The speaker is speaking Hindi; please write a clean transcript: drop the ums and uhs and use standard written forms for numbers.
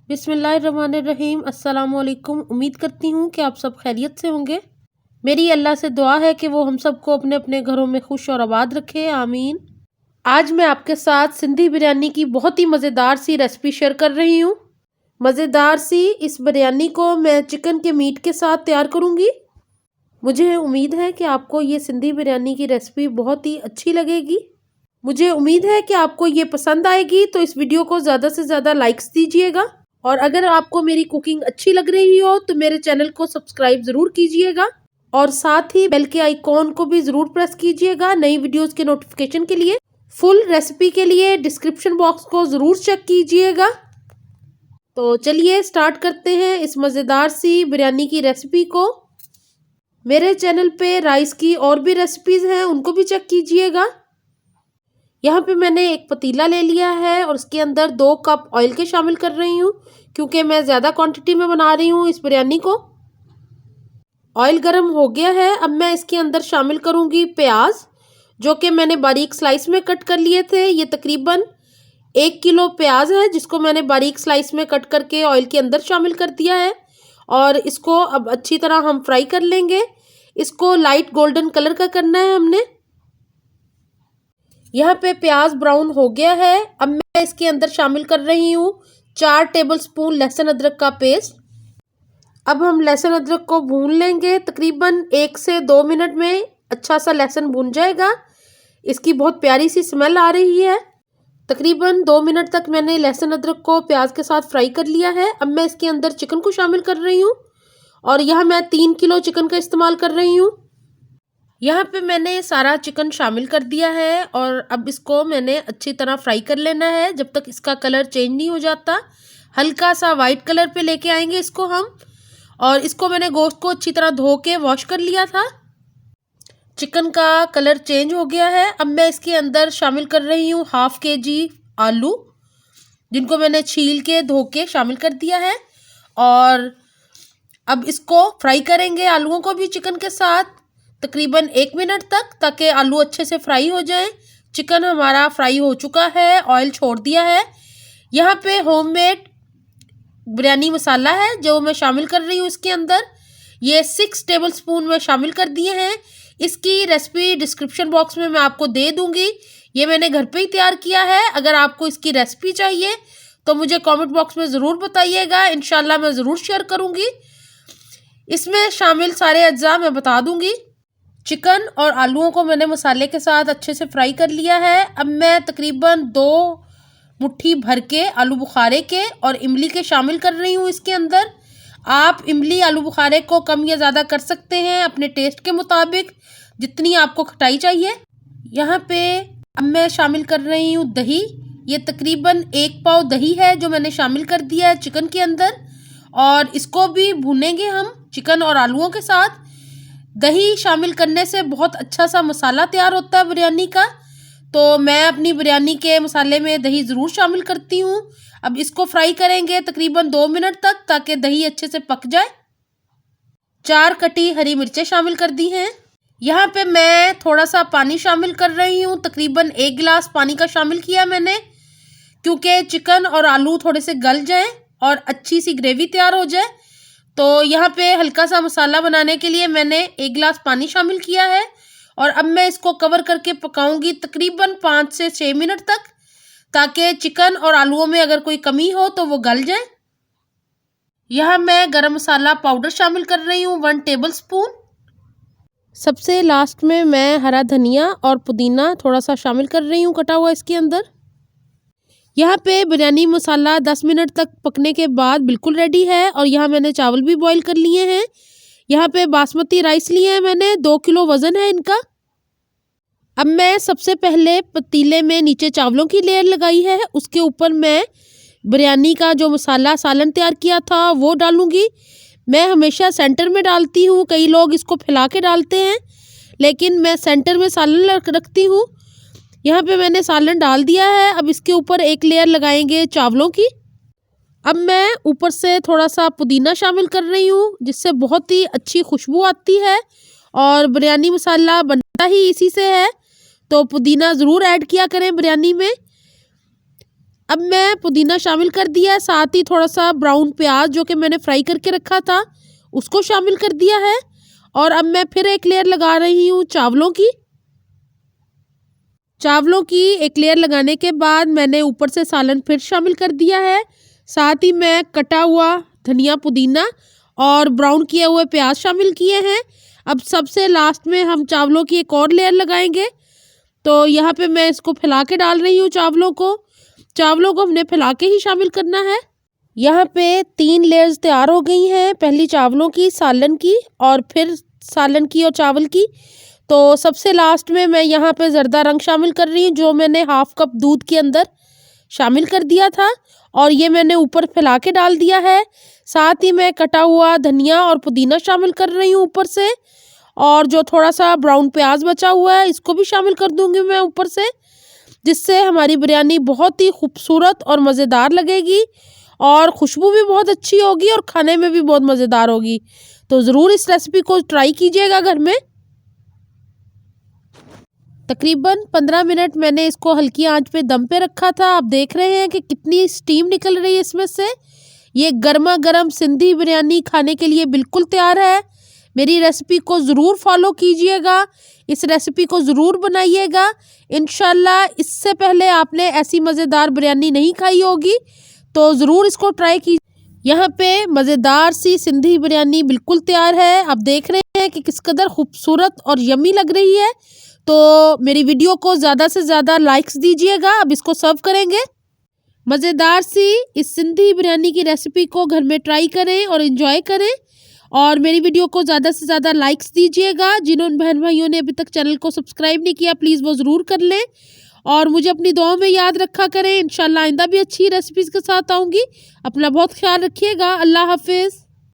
बिस्मिल्लाहिर्रहमानिर्रहीम। अस्सलामुअलैकुम। उम्मीद करती हूँ कि आप सब खैरियत से होंगे। मेरी अल्लाह से दुआ है कि वो हम सबको अपने अपने घरों में खुश और आबाद रखे, आमीन। आज मैं आपके साथ सिंधी बिरयानी की बहुत ही मज़ेदार सी रेसिपी शेयर कर रही हूँ। मज़ेदार सी इस बिरयानी को मैं चिकन के मीट के साथ तैयार करूँगी। मुझे उम्मीद है कि आपको ये सिंधी बिरयानी की रेसिपी बहुत ही अच्छी लगेगी। मुझे उम्मीद है कि आपको ये पसंद आएगी, तो इस वीडियो को ज़्यादा से ज़्यादा लाइक्स दीजिएगा। और अगर आपको मेरी कुकिंग अच्छी लग रही हो तो मेरे चैनल को सब्सक्राइब ज़रूर कीजिएगा और साथ ही बेल के आइकॉन को भी ज़रूर प्रेस कीजिएगा नई वीडियोस के नोटिफिकेशन के लिए। फुल रेसिपी के लिए डिस्क्रिप्शन बॉक्स को ज़रूर चेक कीजिएगा। तो चलिए स्टार्ट करते हैं इस मज़ेदार सी बिरयानी की रेसिपी को। मेरे चैनल पे राइस की और भी रेसिपीज़ हैं, उनको भी चेक कीजिएगा। यहाँ पे मैंने एक पतीला ले लिया है और उसके अंदर 2 कप ऑयल के शामिल कर रही हूँ, क्योंकि मैं ज़्यादा क्वांटिटी में बना रही हूँ इस बिरयानी को। ऑयल गर्म हो गया है। अब मैं इसके अंदर शामिल करूँगी प्याज, जो कि मैंने बारीक स्लाइस में कट कर लिए थे। ये तकरीबन 1 किलो प्याज है, जिसको मैंने बारीक स्लाइस में कट करके ऑयल के अंदर शामिल कर दिया है। और इसको अब अच्छी तरह हम फ्राई कर लेंगे। इसको लाइट गोल्डन कलर का करना है हमने। यहाँ पे प्याज ब्राउन हो गया है। अब मैं इसके अंदर शामिल कर रही हूँ 4 टेबलस्पून लहसुन अदरक का पेस्ट। अब हम लहसुन अदरक को भून लेंगे। तकरीबन 1 से 2 मिनट में अच्छा सा लहसुन भून जाएगा। इसकी बहुत प्यारी सी स्मेल आ रही है। तकरीबन 2 मिनट तक मैंने लहसुन अदरक को प्याज के साथ फ्राई कर लिया है। अब मैं इसके अंदर चिकन को शामिल कर रही हूँ और यहाँ मैं 3 किलो चिकन का इस्तेमाल कर रही हूँ। यहाँ पे मैंने सारा चिकन शामिल कर दिया है और अब इसको मैंने अच्छी तरह फ्राई कर लेना है जब तक इसका कलर चेंज नहीं हो जाता। हल्का सा वाइट कलर पे लेके आएंगे इसको हम। और इसको मैंने गोश्त को अच्छी तरह धो के वॉश कर लिया था। चिकन का कलर चेंज हो गया है। अब मैं इसके अंदर शामिल कर रही हूँ 1/2 kg आलू, जिनको मैंने छील के धो के शामिल कर दिया है। और अब इसको फ्राई करेंगे आलूओं को भी चिकन के साथ तकरीबन 1 मिनट तक, ताकि आलू अच्छे से फ्राई हो जाए। चिकन हमारा फ्राई हो चुका है, ऑयल छोड़ दिया है। यहाँ पे होममेड बिरयानी मसाला है जो मैं शामिल कर रही हूँ इसके अंदर। ये 6 टेबलस्पून में शामिल कर दिए हैं। इसकी रेसिपी डिस्क्रिप्शन बॉक्स में मैं आपको दे दूँगी। ये मैंने घर पे ही तैयार किया है। अगर आपको इसकी रेसिपी चाहिए तो मुझे कॉमेंट बॉक्स में ज़रूर बताइएगा, इंशाल्लाह मैं ज़रूर शेयर करूँगी। इसमें शामिल सारे अज्जा मैं बता दूँगी। चिकन और आलूओं को मैंने मसाले के साथ अच्छे से फ्राई कर लिया है। अब मैं तकरीबन 2 मुट्ठी भर के आलू बुखारे के और इमली के शामिल कर रही हूँ इसके अंदर। आप इमली आलू बुखारे को कम या ज़्यादा कर सकते हैं अपने टेस्ट के मुताबिक, जितनी आपको खटाई चाहिए। यहाँ पे अब मैं शामिल कर रही हूँ दही। ये तकरीबन 1 पाव दही है जो मैंने शामिल कर दिया है चिकन के अंदर। और इसको भी भूनेंगे हम चिकन और आलूओं के साथ। दही शामिल करने से बहुत अच्छा सा मसाला तैयार होता है बिरयानी का, तो मैं अपनी बिरयानी के मसाले में दही ज़रूर शामिल करती हूँ। अब इसको फ्राई करेंगे तकरीबन 2 मिनट तक, ताकि दही अच्छे से पक जाए। 4 कटी हरी मिर्चें शामिल कर दी हैं। यहाँ पे मैं थोड़ा सा पानी शामिल कर रही हूँ। तकरीबन 1 गिलास पानी का शामिल किया मैंने, क्योंकि चिकन और आलू थोड़े से गल जाएँ और अच्छी सी ग्रेवी तैयार हो जाए। तो यहाँ पे हल्का सा मसाला बनाने के लिए मैंने 1 गिलास पानी शामिल किया है। और अब मैं इसको कवर करके पकाऊंगी तकरीबन 5 से 6 मिनट तक, ताकि चिकन और आलूओं में अगर कोई कमी हो तो वो गल जाए। यहाँ मैं गरम मसाला पाउडर शामिल कर रही हूँ 1 टेबलस्पून। सबसे लास्ट में मैं हरा धनिया और पुदीना थोड़ा सा शामिल कर रही हूँ कटा हुआ इसके अंदर। यहाँ पे बिरयानी मसाला 10 मिनट तक पकने के बाद बिल्कुल रेडी है। और यहाँ मैंने चावल भी बॉईल कर लिए हैं। यहाँ पे बासमती राइस लिए हैं मैंने, 2 किलो वज़न है इनका। अब मैं सबसे पहले पतीले में नीचे चावलों की लेयर लगाई है, उसके ऊपर मैं बिरयानी का जो मसाला सालन तैयार किया था वो डालूँगी। मैं हमेशा सेंटर में डालती हूँ, कई लोग इसको फैला के डालते हैं, लेकिन मैं सेंटर में सालन रखती हूँ। यहाँ पे मैंने सालन डाल दिया है। अब इसके ऊपर एक लेयर लगाएंगे चावलों की। अब मैं ऊपर से थोड़ा सा पुदीना शामिल कर रही हूँ, जिससे बहुत ही अच्छी खुशबू आती है। और बिरयानी मसाला बनता ही इसी से है, तो पुदीना ज़रूर ऐड किया करें बिरयानी में। अब मैं पुदीना शामिल कर दिया है, साथ ही थोड़ा सा ब्राउन प्याज जो कि मैंने फ्राई करके रखा था उसको शामिल कर दिया है। और अब मैं फिर एक लेयर लगा रही हूँ चावलों की। चावलों की एक लेयर लगाने के बाद मैंने ऊपर से सालन फिर शामिल कर दिया है। साथ ही मैं कटा हुआ धनिया, पुदीना और ब्राउन किए हुए प्याज शामिल किए हैं। अब सबसे लास्ट में हम चावलों की एक और लेयर लगाएंगे। तो यहाँ पे मैं इसको फैला के डाल रही हूँ चावलों को। चावलों को हमने फैला के ही शामिल करना है। यहाँ पे 3 लेयर्स तैयार हो गई हैं, पहली चावलों की, सालन की और फिर सालन की और चावल की। तो सबसे लास्ट में मैं यहाँ पे ज़र्दा रंग शामिल कर रही हूँ जो मैंने हाफ कप दूध के अंदर शामिल कर दिया था और ये मैंने ऊपर फैला के डाल दिया है। साथ ही मैं कटा हुआ धनिया और पुदीना शामिल कर रही हूँ ऊपर से, और जो थोड़ा सा ब्राउन प्याज बचा हुआ है इसको भी शामिल कर दूँगी मैं ऊपर से, जिससे हमारी बिरयानी बहुत ही खूबसूरत और मज़ेदार लगेगी और खुशबू भी बहुत अच्छी होगी और खाने में भी बहुत मज़ेदार होगी। तो ज़रूर इस रेसिपी को ट्राई कीजिएगा घर में। तकरीबन 15 मिनट मैंने इसको हल्की आंच पे दम पे रखा था। आप देख रहे हैं कि कितनी स्टीम निकल रही है इसमें से। ये गर्मा गर्म सिंधी बिरयानी खाने के लिए बिल्कुल तैयार है। मेरी रेसिपी को ज़रूर फॉलो कीजिएगा, इस रेसिपी को ज़रूर बनाइएगा। इंशाल्लाह इससे पहले आपने ऐसी मज़ेदार बिरयानी नहीं खाई होगी तो ज़रूर इसको ट्राई कीजिए। यहाँ पे मज़ेदार सी सिंधी बिरयानी बिल्कुल तैयार है। आप देख रहे हैं कि किस कदर खूबसूरत और यम्मी लग रही है। तो मेरी वीडियो को ज़्यादा से ज़्यादा लाइक्स दीजिएगा। अब इसको सर्व करेंगे। मज़ेदार सी इस सिंधी बिरयानी की रेसिपी को घर में ट्राई करें और इन्जॉय करें, और मेरी वीडियो को ज़्यादा से ज़्यादा लाइक्स दीजिएगा। जिन बहन भाइयों ने अभी तक चैनल को सब्सक्राइब नहीं किया प्लीज़ वो ज़रूर कर लें और मुझे अपनी दुआओं में याद रखा करें। इंशाल्लाह आइंदा भी अच्छी रेसिपीज़ के साथ आऊँगी। अपना बहुत ख्याल रखिएगा। अल्लाह हाफिज़।